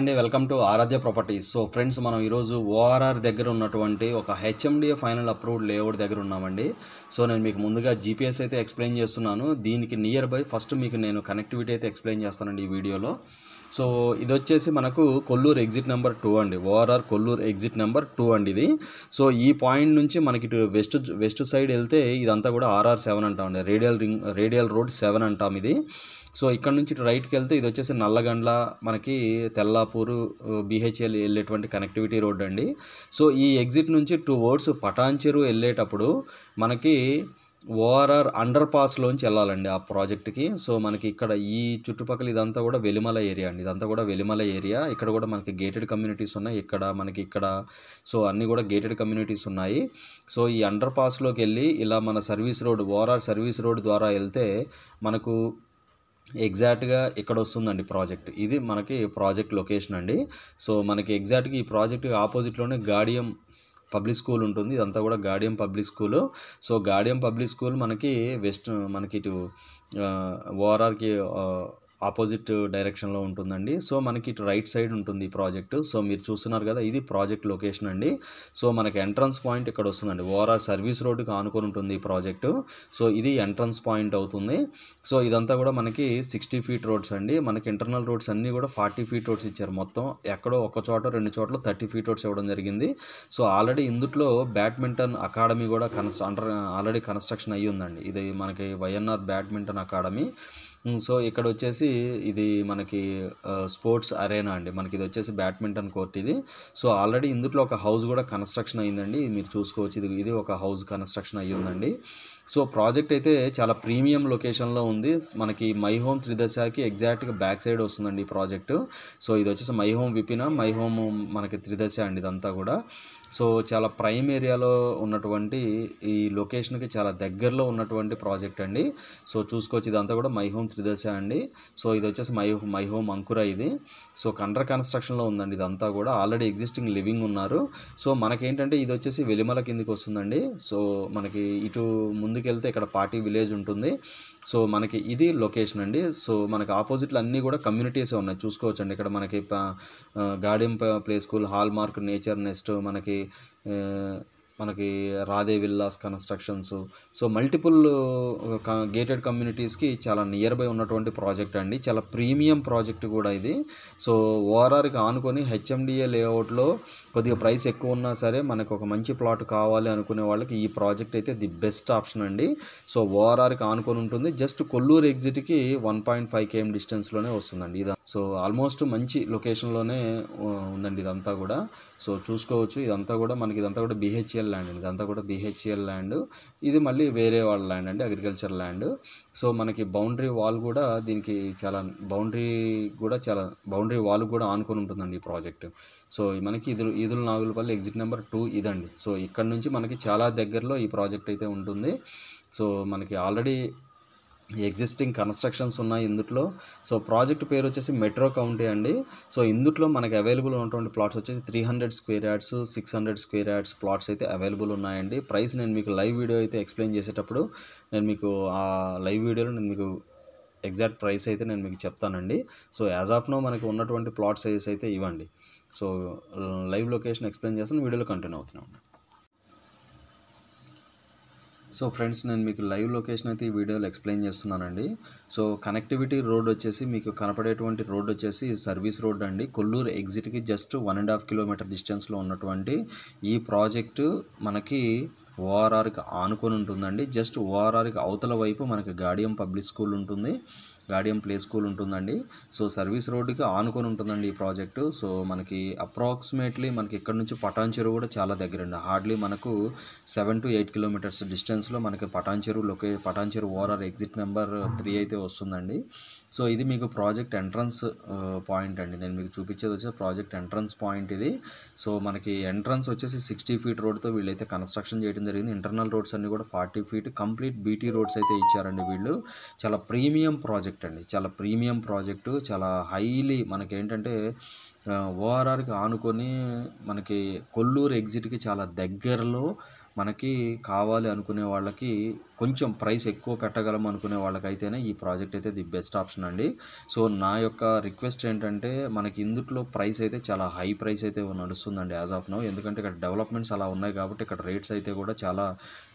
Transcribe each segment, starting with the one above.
Hi అండి, welcome to Aaradhya properties. So friends, మనం ఈరోజు ఓఆర్ఆర్ దగ్గర ఉన్నటువంటి ఒక హెచ్ఎండిఏ ఫైనల్ అప్రూవ్డ్ లేఅవుట్ దగ్గర ఉన్నామండి. సో నేను మీకు ముందుగా జీపీఎస్ అయితే ఎక్స్ప్లెయిన్ చేస్తున్నాను. దీనికి నియర్ బై ఫస్ట్ మీకు నేను కనెక్టివిటీ అయితే ఎక్స్ప్లెయిన్ చేస్తానండి ఈ వీడియోలో. సో ఇది వచ్చేసి మనకు కొల్లూరు ఎగ్జిట్ నెంబర్ 2 అండి. ఓఆర్ఆర్ కొల్లూరు ఎగ్జిట్ నెంబర్ 2 అండి ఇది. సో ఈ పాయింట్ నుంచి మనకి ఇటు వెస్ట్ సైడ్ వెళ్తే ఇదంతా కూడా RR7 అంటామండి. రేడియల్ రోడ్ 7 అంటాం ఇది. సో ఇక్కడ నుంచి ఇటు రైట్కి వెళ్తే ఇది వచ్చేసి నల్లగండ్ల, మనకి తెల్లాపూరు, BHL వెళ్ళేటువంటి కనెక్టివిటీ రోడ్ అండి. సో ఈ ఎగ్జిట్ నుంచి టువర్డ్స్ పటాన్చెరు వెళ్ళేటప్పుడు మనకి ఓఆర్ఆర్ అండర్ పాస్లోంచి వెళ్ళాలండి ఆ ప్రాజెక్ట్కి. సో మనకి ఇక్కడ ఈ చుట్టుపక్కల ఇదంతా కూడా వెలిమల ఏరియా అండి. ఇదంతా కూడా వెలిమల ఏరియా. ఇక్కడ కూడా మనకి గేటెడ్ కమ్యూనిటీస్ ఉన్నాయి. ఇక్కడ సో అన్నీ కూడా గేటెడ్ కమ్యూనిటీస్ ఉన్నాయి. సో ఈ అండర్ పాస్లోకి వెళ్ళి ఇలా మన service road, ORR service road ద్వారా వెళ్తే మనకు ఎగ్జాక్ట్గా ఇక్కడ వస్తుందండి ప్రాజెక్ట్. ఇది మనకి ప్రాజెక్ట్ లొకేషన్ అండి. సో మనకి ఎగ్జాక్ట్గా ఈ ప్రాజెక్ట్ ఆపోజిట్లోనే గాడియం పబ్లిక్ స్కూల్ ఉంటుంది. ఇదంతా కూడా Gaudium public school. So Gaudium public school మనకి మనకి ఇటు ఓఆర్ఆర్కి ఆపోజిట్ డైరెక్షన్లో ఉంటుందండి. సో మనకి ఇటు రైట్ సైడ్ ఉంటుంది ఈ ప్రాజెక్టు. సో మీరు చూస్తున్నారు కదా, ఇది ప్రాజెక్ట్ లొకేషన్ అండి. సో మనకి ఎంట్రన్స్ పాయింట్ ఇక్కడ వస్తుందండి. ఓఆర్ఆర్ సర్వీస్ రోడ్డుకి ఆనుకొని ఉంటుంది ఈ ప్రాజెక్టు. సో ఇది ఎంట్రన్స్ పాయింట్ అవుతుంది. సో ఇదంతా కూడా మనకి 60 ఫీట్ రోడ్స్ అండి. మనకి ఇంటర్నల్ రోడ్స్ అన్నీ కూడా 40 ఫీట్ రోడ్స్ ఇచ్చారు. మొత్తం ఎక్కడో ఒక చోట 2 చోట్ల 30 ఫీట్ రోడ్స్ ఇవ్వడం జరిగింది. సో ఆల్రెడీ ఇందులో బ్యాడ్మింటన్ అకాడమీ కూడా ఆల్రెడీ కన్స్ట్రక్షన్ అయ్యి ఉందండి. ఇది మనకి వైఎన్ఆర్ బ్యాడ్మింటన్ అకాడమీ. సో ఇక్కడ వచ్చేసి ఇది మనకి స్పోర్ట్స్ అరేనా అండి. మనకి ఇది వచ్చేసి బ్యాడ్మింటన్ కోర్ట్ ఇది. సో ఆల్రెడీ ఇందులో ఒక హౌస్ కూడా కన్స్ట్రక్షన్ అయ్యిందండి. మీరు చూసుకోవచ్చు, ఇది ఒక హౌస్ కన్స్ట్రక్షన్ అయ్యి ఉందండి. సో ప్రాజెక్ట్ అయితే చాలా ప్రీమియం లొకేషన్లో ఉంది. మనకి మై హోమ్ త్రిదశకి ఎగ్జాక్ట్గా బ్యాక్ సైడ్ వస్తుందండి ఈ ప్రాజెక్టు. సో ఇది వచ్చేసి మై హోమ్ విపిన, మై హోమ్ మనకి త్రిదశ అండి ఇదంతా కూడా. సో చాలా ప్రైమ్ ఏరియాలో ఉన్నటువంటి ఈ లొకేషన్కి చాలా దగ్గరలో ఉన్నటువంటి ప్రాజెక్ట్ అండి. సో చూసుకోవచ్చు, ఇదంతా కూడా మై హోమ్ త్రిదశ అండి. సో ఇది వచ్చేసి మై హోమ్ అంకుర ఇది. సో అండర్ కన్స్ట్రక్షన్లో ఉందండి ఇదంతా కూడా. ఆల్రెడీ ఎగ్జిస్టింగ్ లివింగ్ ఉన్నారు. సో మనకేంటంటే ఇది వచ్చేసి వెలిమల కిందికి వస్తుందండి. సో మనకి ఇటు ముందుకెళ్తే ఇక్కడ పార్టీ విలేజ్ ఉంటుంది. సో మనకి ఇది లొకేషన్ అండి. సో మనకి ఆపోజిట్లో అన్నీ కూడా కమ్యూనిటీసే ఉన్నాయి, చూసుకోవచ్చు అండి. ఇక్కడ మనకి Garden Play School, Hall Mark, Nature Nest, మనకి Radhe Villas Constructions. So multiple gated కమ్యూనిటీస్కి చాలా నియర్ బై ఉన్నటువంటి ప్రాజెక్ట్ అండి. చాలా ప్రీమియం ప్రాజెక్ట్ కూడా ఇది. సో ఓఆర్ఆర్కి ఆనుకొని హెచ్ఎండిఏ లేఅవుట్లో కొద్దిగా ప్రైస్ ఎక్కువ ఉన్నా సరే మనకు ఒక మంచి ప్లాట్ కావాలి అనుకునే వాళ్ళకి ఈ ప్రాజెక్ట్ అయితే ది బెస్ట్ ఆప్షన్ అండి. సో ఓఆర్ఆర్కి ఆనుకొని ఉంటుంది. జస్ట్ కొల్లూరు ఎగ్జిట్కి 1.5 km డిస్టెన్స్లోనే వస్తుందండి ఇది. సో ఆల్మోస్ట్ మంచి లొకేషన్లోనే ఉందండి ఇదంతా కూడా. సో చూసుకోవచ్చు, ఇదంతా కూడా మనకి ఇదంతా కూడా BHL ల్యాండ్ అండి. ఇదంతా కూడా BHL ల్యాండ్. ఇది మళ్ళీ వేరే వాళ్ళ ల్యాండ్ అండి, అగ్రికల్చర్ ల్యాండ్. సో మనకి బౌండరీ వాల్ కూడా దీనికి బౌండరీ వాల్ కూడా ఆనుకొని ఉంటుందండి ఈ ప్రాజెక్ట్. సో మనకి ఈదుల నాగులపల్లి ఎగ్జిట్ నెంబర్ 2 ఇదండి. సో ఇక్కడ నుంచి మనకి చాలా దగ్గరలో ఈ ప్రాజెక్ట్ అయితే ఉంటుంది. సో మనకి ఆల్రెడీ ఎగ్జిస్టింగ్ కన్స్ట్రక్షన్స్ ఉన్నాయి ఇందులో. సో ప్రాజెక్ట్ పేరు వచ్చేసి మెట్రో కౌంటీ అండి. సో ఇందులో మనకి అవైలబుల్ ఉన్నటువంటి ప్లాట్స్ వచ్చేసి 300 square yards, 600 square yards plots అయితే అవైలబుల్ ఉన్నాయండి. ప్రైస్ నేను మీకు లైవ్ వీడియో అయితే ఎక్స్ప్లెయిన్ చేసేటప్పుడు నేను మీకు ఆ లైవ్ వీడియోలో నేను మీకు ఎగ్జాక్ట్ ప్రైస్ అయితే నేను మీకు చెప్తానండి. సో యాజ్ ఆఫ్ నో మనకి ఉన్నటువంటి ప్లాట్ సైజెస్ అయితే ఇవ్వండి. సో లైవ్ లొకేషన్ ఎక్స్ప్లెయిన్ చేస్తాను, వీడియోలో కంటిన్యూ అవుతున్నాం. సో ఫ్రెండ్స్, నేను మీకు లైవ్ లొకేషన్ అయితే ఈ వీడియోలో ఎక్స్ప్లెయిన్ చేస్తున్నానండి. సో కనెక్టివిటీ రోడ్ వచ్చేసి మీకు కనపడేటువంటి రోడ్ వచ్చేసి సర్వీస్ రోడ్ అండి. కొల్లూరు ఎగ్జిట్కి జస్ట్ 1.5 కిలోమీటర్ డిస్టెన్స్లో ఉన్నటువంటి ఈ ప్రాజెక్టు మనకి ఓఆర్ఆర్కి ఆనుకొని ఉంటుందండి. జస్ట్ ఓఆర్ఆర్కి అవతల వైపు మనకి గాడియం పబ్లిక్ స్కూల్ ఉంటుంది, గాడియం ప్లే స్కూల్ ఉంటుందండి. సో సర్వీస్ రోడ్డుకి ఆనుకొని ఉంటుందండి ఈ ప్రాజెక్టు. సో మనకి అప్రాక్సిమేట్లీ మనకి ఇక్కడ నుంచి పటాన్చెరు కూడా చాలా దగ్గర అండి. హార్డ్లీ మనకు 7 to 8 కిలోమీటర్స్ డిస్టెన్స్లో మనకి పటాన్చెరు ఓఆర్ఆర్ ఎగ్జిట్ నెంబర్ 3 అయితే వస్తుందండి. సో ఇది మీకు ప్రాజెక్ట్ ఎంట్రన్స్ పాయింట్ అండి. నేను మీకు చూపించేది వచ్చేసి ప్రాజెక్ట్ ఎంట్రన్స్ పాయింట్ ఇది. సో మనకి ఎంట్రన్స్ వచ్చేసి 60 ఫీట్ రోడ్తో వీళ్ళైతే కన్స్ట్రక్షన్ చేయడం జరిగింది. ఇంటర్నల్ రోడ్స్ అన్నీ కూడా 40 ఫీట్ కంప్లీట్ BT రోడ్స్ అయితే ఇచ్చారండి వీళ్ళు. చాలా ప్రీమియం ప్రాజెక్ట్ అండి, చాలా ప్రీమియం ప్రాజెక్టు. చాలా హైలీ మనకేంటంటే ఓఆర్ఆర్కి ఆనుకొని మనకి కొల్లూరు ఎగ్జిట్కి చాలా దగ్గరలో మనకి కావాలి అనుకునే వాళ్ళకి కొంచెం ప్రైస్ ఎక్కువ పెట్టగలం అనుకునే వాళ్ళకైతేనే ఈ ప్రాజెక్ట్ అయితే ది బెస్ట్ ఆప్షన్ అండి. సో నా యొక్క రిక్వెస్ట్ ఏంటంటే మనకి ఇందుట్లో ప్రైస్ అయితే చాలా హై ప్రైస్ అయితే నడుస్తుందండి యాజ్ ఆఫ్ నౌ. ఎందుకంటే ఇక్కడ డెవలప్మెంట్స్ అలా ఉన్నాయి కాబట్టి ఇక్కడ రేట్స్ అయితే కూడా చాలా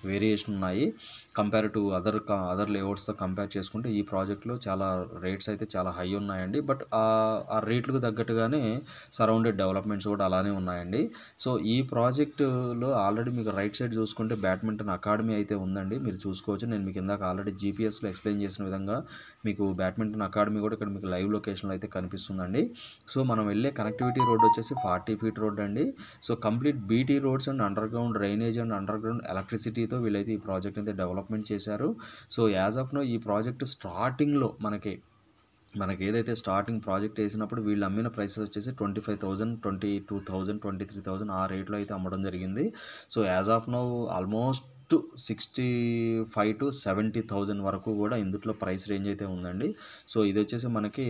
వేరియేషన్ ఉన్నాయి. కంపేర్ టు అదర్ లేఅవుట్స్తో కంపేర్ చేసుకుంటే ఈ ప్రాజెక్ట్లో చాలా రేట్స్ అయితే చాలా హై ఉన్నాయండి. బట్ ఆ రేట్లకు తగ్గట్టుగానే సరౌండెడ్ డెవలప్మెంట్స్ కూడా అలానే ఉన్నాయండి. సో ఈ ప్రాజెక్టులో ఆల్రెడీ మీకు రైట్ సైడ్ చూసుకుంటే బ్యాడ్మింటన్ అకాడమీ అయితే ఉందండి, మీరు చూసుకోవచ్చు. నేను మీకు ఇందాక ఆల్రెడీ జీపీఎస్లో ఎక్స్ప్లెయిన్ చేసిన విధంగా మీకు బ్యాడ్మింటన్ అకాడమీ కూడా ఇక్కడ మీకు లైవ్ లొకేషన్లో అయితే కనిపిస్తుందండి. సో మనం వెళ్ళే కనెక్టివిటీ రోడ్ వచ్చేసి 40 ఫీట్ రోడ్ అండి. So complete BT roads and underground drainage and underground ఎలక్ట్రిసిటీతో వీళ్ళైతే ఈ ప్రాజెక్ట్ అయితే డెవలప్మెంట్ చేశారు. సో యాజ్ ఆఫ్ నో ఈ ప్రాజెక్ట్ స్టార్టింగ్లో మనకి ఏదైతే స్టార్టింగ్ ప్రాజెక్ట్ వేసినప్పుడు వీళ్ళు అమ్మిన ప్రైసెస్ వచ్చేసి 25,000, 22,000, 23,000 ఆ రేట్లో అయితే అమ్మడం జరిగింది. So as of now almost 65 to 70,000 వరకు కూడా ఇందులో ప్రైస్ రేంజ్ అయితే ఉందండి. సో ఇది వచ్చేసి మనకి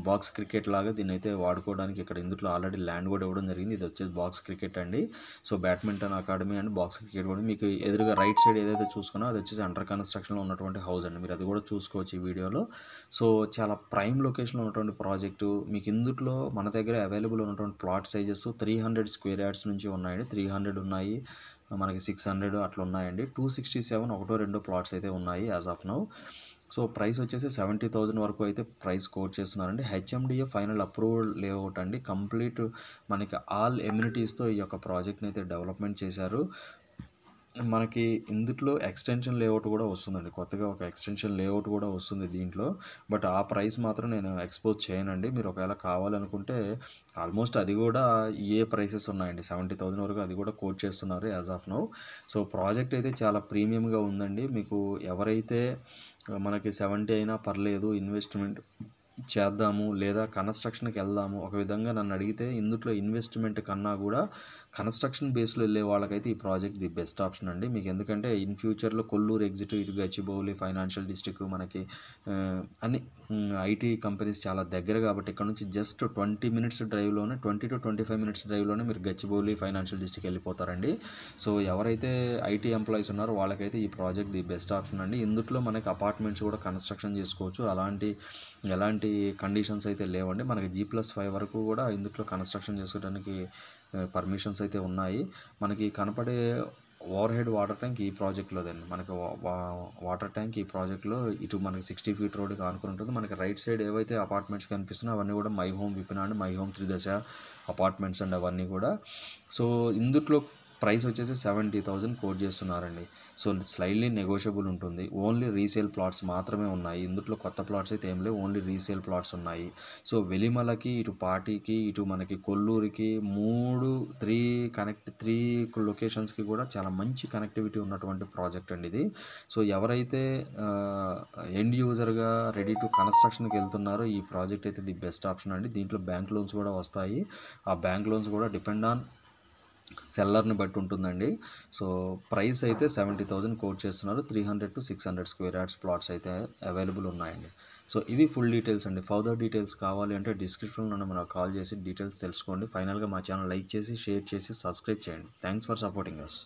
బాక్స్ క్రికెట్ లాగా దీన్ని అయితే వాడుకోవడానికి ఇక్కడ ఇందులో ఆల్రెడీ ల్యాండ్ కూడా ఇవ్వడం జరిగింది. ఇది వచ్చేసి బాక్స్ క్రికెట్ అండి. So badminton academy and box cricket కూడా మీకు ఎదురుగా రైట్ సైడ్ ఏదైతే చూసుకున్నా అది వచ్చేసి అండర్ కన్స్ట్రక్షన్లో ఉన్నటువంటి హౌస్ అండి. మీరు అది కూడా చూసుకోవచ్చు ఈ వీడియోలో. సో చాలా ప్రైమ్ లొకేషన్లో ఉన్నటువంటి ప్రాజెక్టు. మీకు ఇందులో మన దగ్గర అవైలబుల్ ఉన్నటువంటి ప్లాట్ సైజెస్ 300 స్క్వేర్ యార్డ్స్ నుంచి ఉన్నాయండి. 300 ఉన్నాయి, మనకి 600 అట్లా ఉన్నాయండి. 267 ఒకటో రెండో ప్లాట్స్ అయితే ఉన్నాయి as of now. So price వచ్చేసి 70,000 వరకు అయితే ప్రైస్ కోట్ చేస్తున్నారండి. హెచ్ఎండిఏ ఫైనల్ అప్రూవల్ లేఅవుట్ అండి. కంప్లీట్ మనకి ఆల్ ఎమ్యూనిటీస్తో ఈ యొక్క ప్రాజెక్ట్ని అయితే డెవలప్మెంట్ చేశారు. మనకి ఇందులో ఎక్స్టెన్షన్ లేఅవుట్ కూడా వస్తుందండి, కొత్తగా ఒక ఎక్స్టెన్షన్ లేఅవుట్ కూడా వస్తుంది దీంట్లో. బట్ ఆ ప్రైస్ మాత్రం నేను ఎక్స్పోజ్ చేయనండి. మీరు ఒకవేళ కావాలనుకుంటే ఆల్మోస్ట్ అది కూడా ఏ ప్రైసెస్ ఉన్నాయండి, 70,000 వరకు అది కూడా కోట్ చేస్తున్నారు as of now. So project అయితే చాలా ప్రీమియంగా ఉందండి. మీకు ఎవరైతే మనకి 70 అయినా పర్లేదు ఇన్వెస్ట్మెంట్ చేద్దాము లేదా కన్స్ట్రక్షన్కి వెళ్దాము, ఒక విధంగా నన్ను అడిగితే ఇందులో ఇన్వెస్ట్మెంట్ కన్నా కూడా కన్స్ట్రక్షన్ బేస్లో వెళ్ళే వాళ్ళకైతే ఈ ప్రాజెక్ట్ ది బెస్ట్ ఆప్షన్ అండి మీకు. ఎందుకంటే ఇన్ ఫ్యూచర్లో కొల్లూరు ఎగ్జిట్, ఇటు గచ్చిబౌలి ఫైనాన్షియల్ డిస్ట్రిక్ట్ మనకి అన్ని ఐటీ కంపెనీస్ చాలా దగ్గర కాబట్టి ఇక్కడ నుంచి జస్ట్ 20 మినిట్స్ డ్రైవ్లోనే 20 to 25 మినిట్స్ డ్రైవ్లోనే మీరు గచ్చిబౌలి ఫైనాన్షియల్ డిస్ట్రిక్ట్ వెళ్ళిపోతారండి. సో ఎవరైతే ఐటీ ఎంప్లాయీస్ ఉన్నారో వాళ్ళకైతే ఈ ప్రాజెక్ట్ ది బెస్ట్ ఆప్షన్ అండి. ఇందులో మనకి అపార్ట్మెంట్స్ కూడా కన్స్ట్రక్షన్ చేసుకోవచ్చు, ఎలాంటి కండిషన్స్ అయితే లేవండి. మనకి G+5 వరకు కూడా ఇందులో కన్స్ట్రక్షన్ చేసుకోవడానికి పర్మిషన్స్ అయితే ఉన్నాయి. మనకి కనపడే ఓవర్ హెడ్ వాటర్ ట్యాంక్ ఈ ప్రాజెక్ట్లోదండి. మనకి వాటర్ ట్యాంక్ ఈ ప్రాజెక్ట్లో ఇటు మనకి 60 ఫీట్ రోడ్కి ఆనుకుని ఉంటుంది. మనకి రైట్ సైడ్ ఏవైతే అపార్ట్మెంట్స్ కనిపిస్తున్నాయో అవన్నీ కూడా My Home Vipina and My Home 3 దశ అపార్ట్మెంట్స్ అండ్ అవన్నీ కూడా. సో ఇందులో ప్రైస్ వచ్చేసి 70,000 కోట్ చేస్తున్నారండి. సో స్లైడ్లీ నెగోషియబుల్ ఉంటుంది. ఓన్లీ రీసేల్ ప్లాట్స్ మాత్రమే ఉన్నాయి. ఇందులో కొత్త ప్లాట్స్ అయితే ఏం లేవు, ఓన్లీ రీసేల్ ప్లాట్స్ ఉన్నాయి. సో వెలిమలకి, ఇటు పాటికి, ఇటు మనకి కొల్లూరుకి 3 లొకేషన్స్కి కూడా చాలా మంచి కనెక్టివిటీ ఉన్నటువంటి ప్రాజెక్ట్ అండి ఇది. సో ఎవరైతే ఎండ్ యూజర్గా రెడీ టు కన్స్ట్రక్షన్కి వెళ్తున్నారో ఈ ప్రాజెక్ట్ అయితే ది బెస్ట్ ఆప్షన్ అండి. దీంట్లో బ్యాంక్ లోన్స్ కూడా వస్తాయి. ఆ బ్యాంక్ లోన్స్ కూడా డిపెండ్ ఆన్ సెల్లర్ని బట్టి ఉంటుందండి. సో ప్రైస్ అయితే 70,000 కోట్ చేస్తున్నారు. 300 to 600 స్క్వేర్ యార్డ్స్ ప్లాట్స్ అయితే అవైలబుల్ ఉన్నాయండి. సో ఇవి ఫుల్ డీటెయిల్స్ అండి. ఫర్దర్ డీటెయిల్స్ కావాలి అంటే డిస్క్రిప్షన్లో మనకు కాల్ చేసి డీటెయిల్స్ తెలుసుకోండి. ఫైనల్గా మా ఛానల్ లైక్ చేసి, షేర్ చేసి, సబ్స్క్రైబ్ చేయండి. Thanks for supporting us.